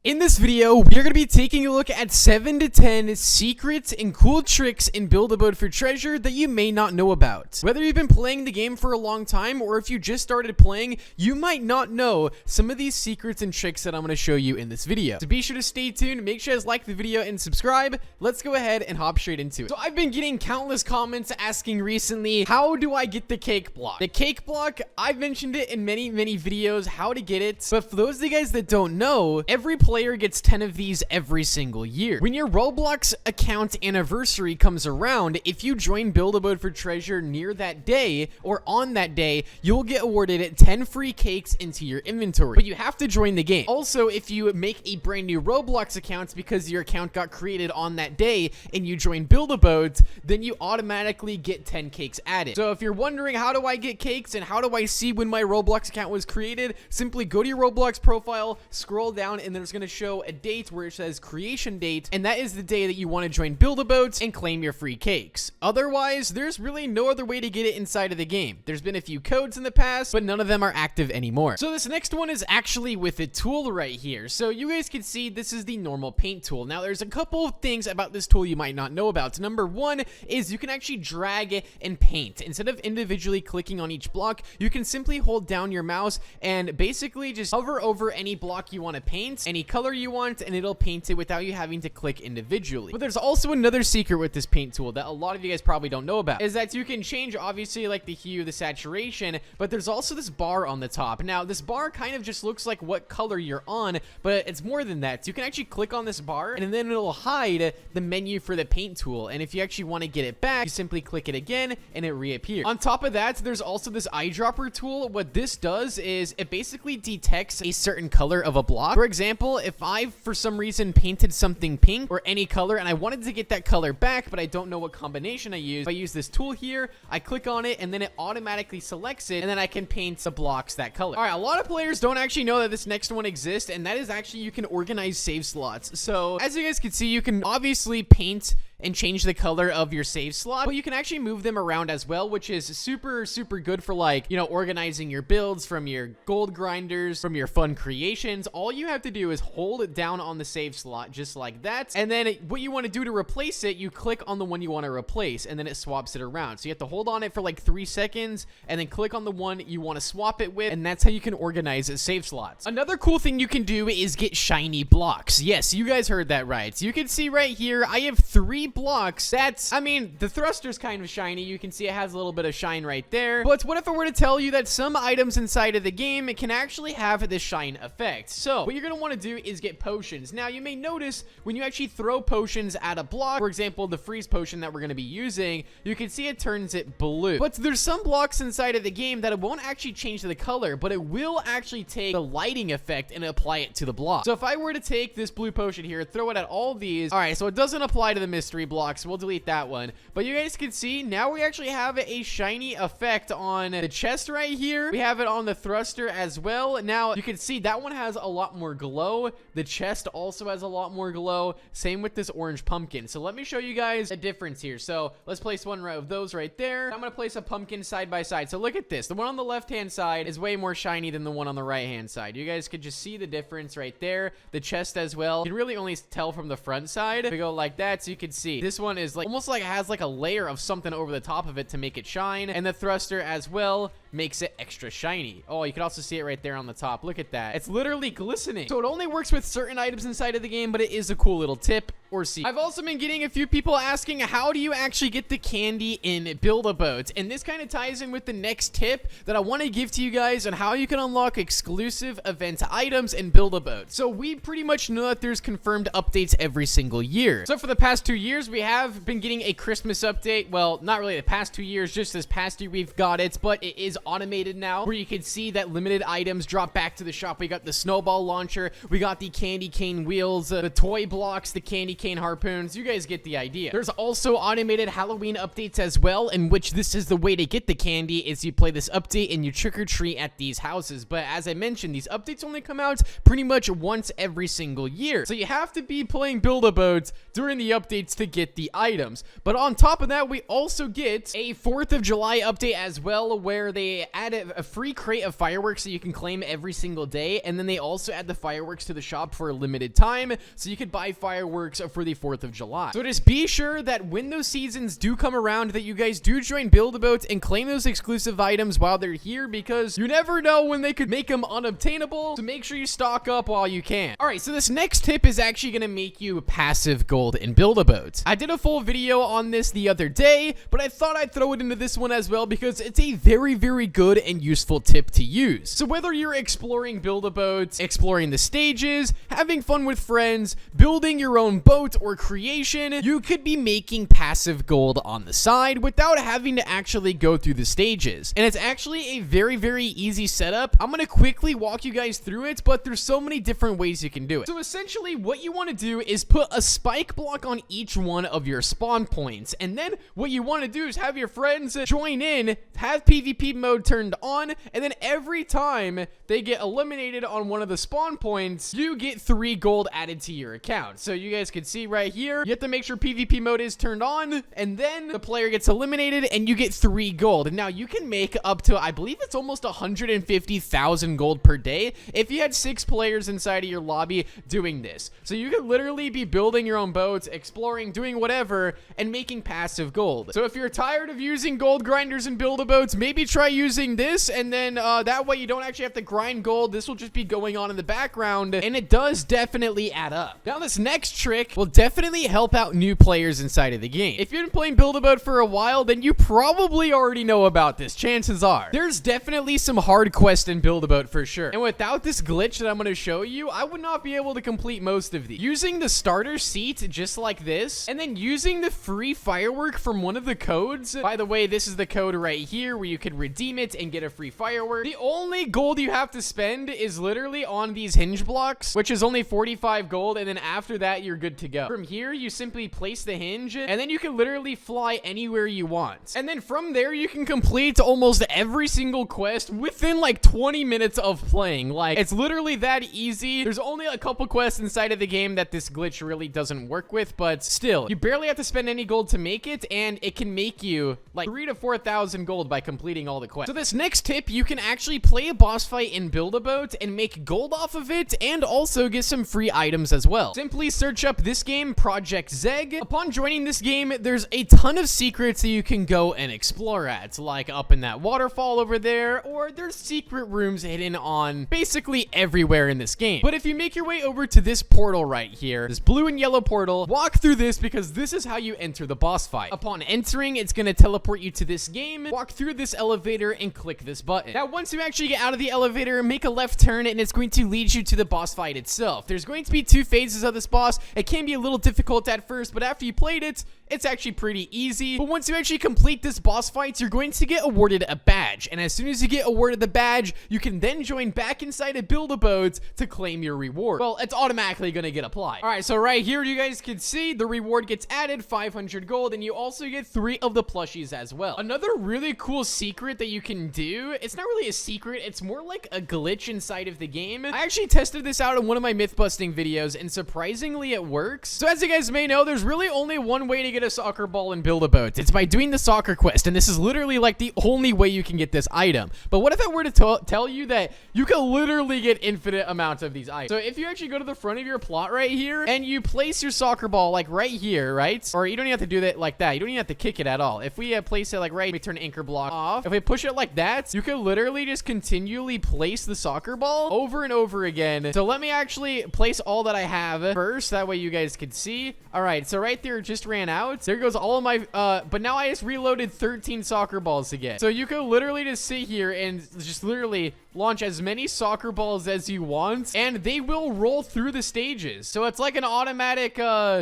In this video, we're going to be taking a look at 7 to 10 secrets and cool tricks in Build-A-Boat for Treasure that you may not know about. Whether you've been playing the game for a long time or if you just started playing, you might not know some of these secrets and tricks that I'm going to show you in this video. So be sure to stay tuned, make sure you guys like the video and subscribe. Let's go ahead and hop straight into it. So I've been getting countless comments asking recently, how do I get the cake block? The cake block, I've mentioned it in many videos how to get it, but for those of you guys that don't know, every player gets 10 of these every single year. When your Roblox account anniversary comes around, if you join Build-A-Boat for Treasure near that day or on that day, you'll get awarded 10 free cakes into your inventory. But you have to join the game. Also, if you make a brand new Roblox account because your account got created on that day and you join Build-A-Boat, then you automatically get 10 cakes added. So if you're wondering how do I get cakes and how do I see when my Roblox account was created, simply go to your Roblox profile, scroll down, and there's going to show a date where it says creation date, and that is the day that you want to join Build-A-Boat and claim your free cakes. Otherwise, there's really no other way to get it inside of the game. There's been a few codes in the past, but none of them are active anymore. So this next one is actually with a tool right here. So you guys can see this is the normal paint tool. Now there's a couple of things about this tool you might not know about. Number one is you can actually drag and paint. Instead of individually clicking on each block, you can simply hold down your mouse and basically just hover over any block you want to paint, any color you want, and it'll paint it without you having to click individually. But there's also another secret with this paint tool that a lot of you guys probably don't know about, is that you can change obviously like the hue, the saturation, but there's also this bar on the top. Now this bar kind of just looks like what color you're on, but it's more than that. So you can actually click on this bar and then it'll hide the menu for the paint tool, and if you actually want to get it back, you simply click it again and it reappears. On top of that, there's also this eyedropper tool. What this does is it basically detects a certain color of a block. For example, if I for some reason painted something pink or any color and I wanted to get that color back, but I don't know what combination I use, if I use this tool here, I click on it and then it automatically selects it, and then I can paint the blocks that color. All right, a lot of players don't actually know that this next one exists, and that is actually you can organize save slots. So as you guys can see, you can obviously paint and change the color of your save slot, but you can actually move them around as well, which is super good for, like, you know, organizing your builds from your gold grinders, from your fun creations. All you have to do is hold it down on the save slot just like that, and then what you want to do to replace it, you click on the one you want to replace, and then it swaps it around. So you have to hold on it for like 3 seconds and then click on the one you want to swap it with, and that's how you can organize save slots. Another cool thing you can do is get shiny blocks. Yes, you guys heard that right. So you can see right here, I have 3 blocks. That's, I mean, the thruster's kind of shiny. You can see it has a little bit of shine right there. But what if I were to tell you that some items inside of the game can actually have this shine effect? So what you're going to want to do is get potions. Now you may notice when you actually throw potions at a block, for example, the freeze potion that we're going to be using, you can see it turns it blue. But there's some blocks inside of the game that it won't actually change the color, but it will actually take the lighting effect and apply it to the block. So if I were to take this blue potion here, throw it at all these, all right, so it doesn't apply to the mystery blocks, so we'll delete that one. But you guys can see now we actually have a shiny effect on the chest right here. We have it on the thruster as well. Now you can see that one has a lot more glow. The chest also has a lot more glow. Same with this orange pumpkin. So let me show you guys a difference here. So let's place one of those right there. I'm gonna place a pumpkin side by side. So look at this. The one on the left hand side is way more shiny than the one on the right hand side. You guys could just see the difference right there. The chest as well. You can really only tell from the front side. If we go like that, so you can see this one is like almost like it has like a layer of something over the top of it to make it shine, and the thruster as well makes it extra shiny. Oh, you can also see it right there on the top. Look at that. It's literally glistening. So it only works with certain items inside of the game, but it is a cool little tip or secret. I've also been getting a few people asking, how do you actually get the candy in Build-A-Boat? And this kind of ties in with the next tip that I want to give to you guys on how you can unlock exclusive event items in Build-A-Boat. So we pretty much know that there's confirmed updates every single year. So for the past 2 years, we have been getting a Christmas update. Well, not really the past 2 years, just this past year we've got it, but it is automated now, where you can see that limited items drop back to the shop. We got the snowball launcher, we got the candy cane wheels, the toy blocks, the candy cane harpoons. You guys get the idea. There's also automated Halloween updates as well, in which this is the way to get the candy is you play this update and you trick or treat at these houses. But as I mentioned, these updates only come out pretty much once every single year. So you have to be playing Build-A-Boat during the updates to get the items. But on top of that, we also get a 4th of July update as well, where they add a free crate of fireworks that you can claim every single day. And then they also add the fireworks to the shop for a limited time, so you could buy fireworks for the 4th of July. So just be sure that when those seasons do come around, that you guys do join Build-A-Boat and claim those exclusive items while they're here, because you never know when they could make them unobtainable. So make sure you stock up while you can. All right, so this next tip is actually going to make you passive gold in Build-A-Boat. I did a full video on this the other day, but I thought I'd throw it into this one as well because it's a very, very good and useful tip to use. So whether you're exploring Build-A-Boat, exploring the stages, having fun with friends, building your own boat, or creation, you could be making passive gold on the side without having to actually go through the stages. And it's actually a very, very easy setup. I'm going to quickly walk you guys through it, but there's so many different ways you can do it. So essentially what you want to do is put a spike block on each one of your spawn points. And then what you want to do is have your friends join in, have PvP mode turned on, and then every time they get eliminated on one of the spawn points, you get 3 gold added to your account. So you guys can see right here, you have to make sure PvP mode is turned on, and then the player gets eliminated and you get 3 gold. And now you can make up to, I believe it's almost 150,000 gold per day if you had 6 players inside of your lobby doing this. So you could literally be building your own boats, exploring, doing whatever, and making passive gold. So if you're tired of using gold grinders and Build-A-Boats, maybe try using this, and then that way you don't actually have to grind gold. This will just be going on in the background, and it does definitely add up. Now this next trick will definitely help out new players inside of the game. If you've been playing Build-A-Boat for a while, then you probably already know about this. Chances are there's definitely some hard quests in Build-A-Boat for sure, and without this glitch that I'm going to show you, I would not be able to complete most of these. Using the starter seat just like this, and then using the free firework from one of the codes. By the way, this is the code right here where you can redeem it and get a free firework. The only gold you have to spend is literally on these hinge blocks, which is only 45 gold, and then after that you're good to go. From here you simply place the hinge, and then you can literally fly anywhere you want, and then from there you can complete almost every single quest within like 20 minutes of playing. Like, it's literally that easy. There's only a couple quests inside of the game that this glitch really doesn't work with, but still, you barely have to spend any gold to make it, and it can make you like 3,000 to 4,000 gold by completing all the quests. So this next tip, you can actually play a boss fight in Build-A-Boat and make gold off of it, and also get some free items as well. Simply search up this game, Project Zeg. Upon joining this game, there's a ton of secrets that you can go and explore at, like up in that waterfall over there, or there's secret rooms hidden on basically everywhere in this game. But if you make your way over to this portal right here, this blue and yellow portal, walk through this because this is how you enter the boss fight. Upon entering, it's going to teleport you to this game, walk through this elevator, and click this button. Now, once you actually get out of the elevator, make a left turn, and it's going to lead you to the boss fight itself. There's going to be 2 phases of this boss. It can be a little difficult at first, but after you played it, it's actually pretty easy. But once you actually complete this boss fight, you're going to get awarded a badge, and as soon as you get awarded the badge, you can then join back inside of Build-A-Boat to claim your reward. Well, it's automatically going to get applied. All right, so right here, you guys can see the reward gets added, 500 gold, and you also get 3 of the plushies as well. Another really cool secret that you can do, it's not really a secret, it's more like a glitch inside of the game. I actually tested this out in one of my myth busting videos, and surprisingly it works. So as you guys may know, there's really only one way to get a soccer ball in Build-A-Boat. It's by doing the soccer quest, and this is literally like the only way you can get this item. But what if I were to tell you that you can literally get infinite amounts of these items? So if you actually go to the front of your plot right here, and you place your soccer ball like right here, right? Or you don't even have to do that like that. You don't even have to kick it at all. If we place it like right, we turn anchor block off. If we push it like that, you can literally just continually place the soccer ball over and over again. So let me actually place all that I have first. That way you guys can see. All right, so right there, it just ran out. There goes all of my, but now I just reloaded 13 soccer balls again. So you could literally just sit here and just literally launch as many soccer balls as you want, and they will roll through the stages. So it's like an automatic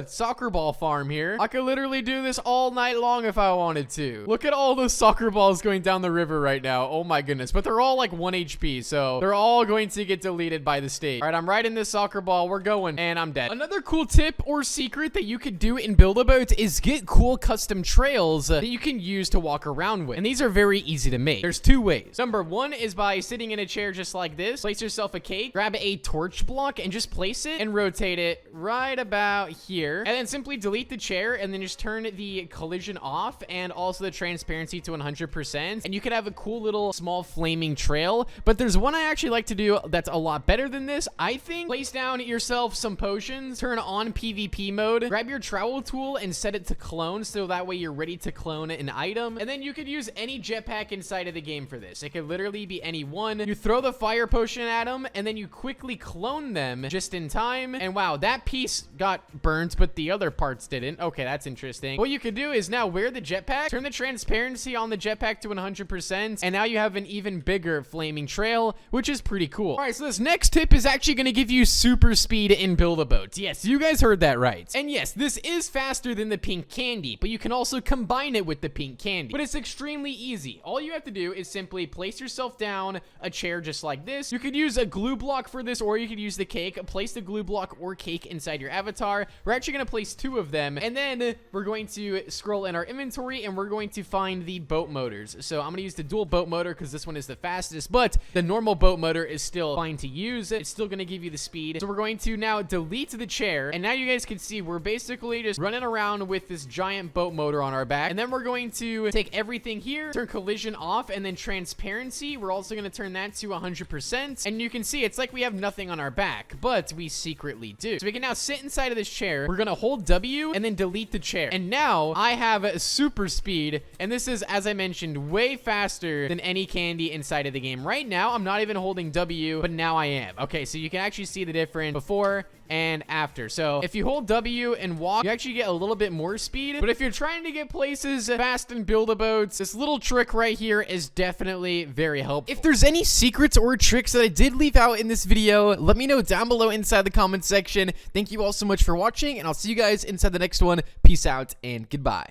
soccer ball farm here. I could literally do this all night long if I wanted to. Look at all those soccer balls going down the river right now. Oh my goodness. But they're all like 1 HP, so they're all going to get deleted by the stage. All right, I'm riding this soccer ball. We're going, and I'm dead. Another cool tip or secret that you could do in Build-A-Boat is get cool custom trails that you can use to walk around with. And these are very easy to make. There's 2 ways. Number 1 is by sitting in a chair just like this. Place yourself a cake, grab a torch block, and just place it and rotate it right about here. And then simply delete the chair and then just turn the collision off and also the transparency to 100%. And you can have a cool little small flaming trail. But there's one I actually like to do that's a lot better than this, I think. Place down yourself some potions, turn on PvP mode, grab your trowel tool and set it to clone, so that way you're ready to clone an item. And then you could use any jetpack inside of the game for this. It could literally be any one. You throw the fire potion at them and then you quickly clone them just in time. And wow, that piece got burnt, but the other parts didn't. Okay, that's interesting. What you could do is now wear the jetpack, turn the transparency on the jetpack to 100%, and now you have an even bigger flaming trail, which is pretty cool. All right, so this next tip is actually going to give you super speed in Build-A-Boat. Yes, you guys heard that right. And yes, this is faster than the pink candy, but you can also combine it with the pink candy. But it's extremely easy. All you have to do is simply place yourself down a chair just like this. You could use a glue block for this, or you could use the cake. Place the glue block or cake inside your avatar. We're actually going to place 2 of them, and then we're going to scroll in our inventory, and we're going to find the boat motors. So I'm going to use the dual boat motor because this one is the fastest, but the normal boat motor is still fine to use. It's still going to give you the speed. So we're going to now delete the chair, and now you guys can see we're basically just running around with this giant boat motor on our back. And then we're going to take everything here, turn collision off, and then transparency, we're also going to turn that to 100%. And you can see it's like we have nothing on our back, but we secretly do. So we can now sit inside of this chair. We're going to hold W and then delete the chair. And now I have super speed, and this is, as I mentioned, way faster than any candy inside of the game. Right now, I'm not even holding W, but now I am. Okay, so you can actually see the difference before and after. So if you hold W and walk, you actually get a little bit more speed. But if you're trying to get places fast in Build-A-Boats, this little trick right here is definitely very helpful. If there's any secrets or tricks that I did leave out in this video, let me know down below inside the comment section. Thank you all so much for watching, and I'll see you guys inside the next one. Peace out and goodbye.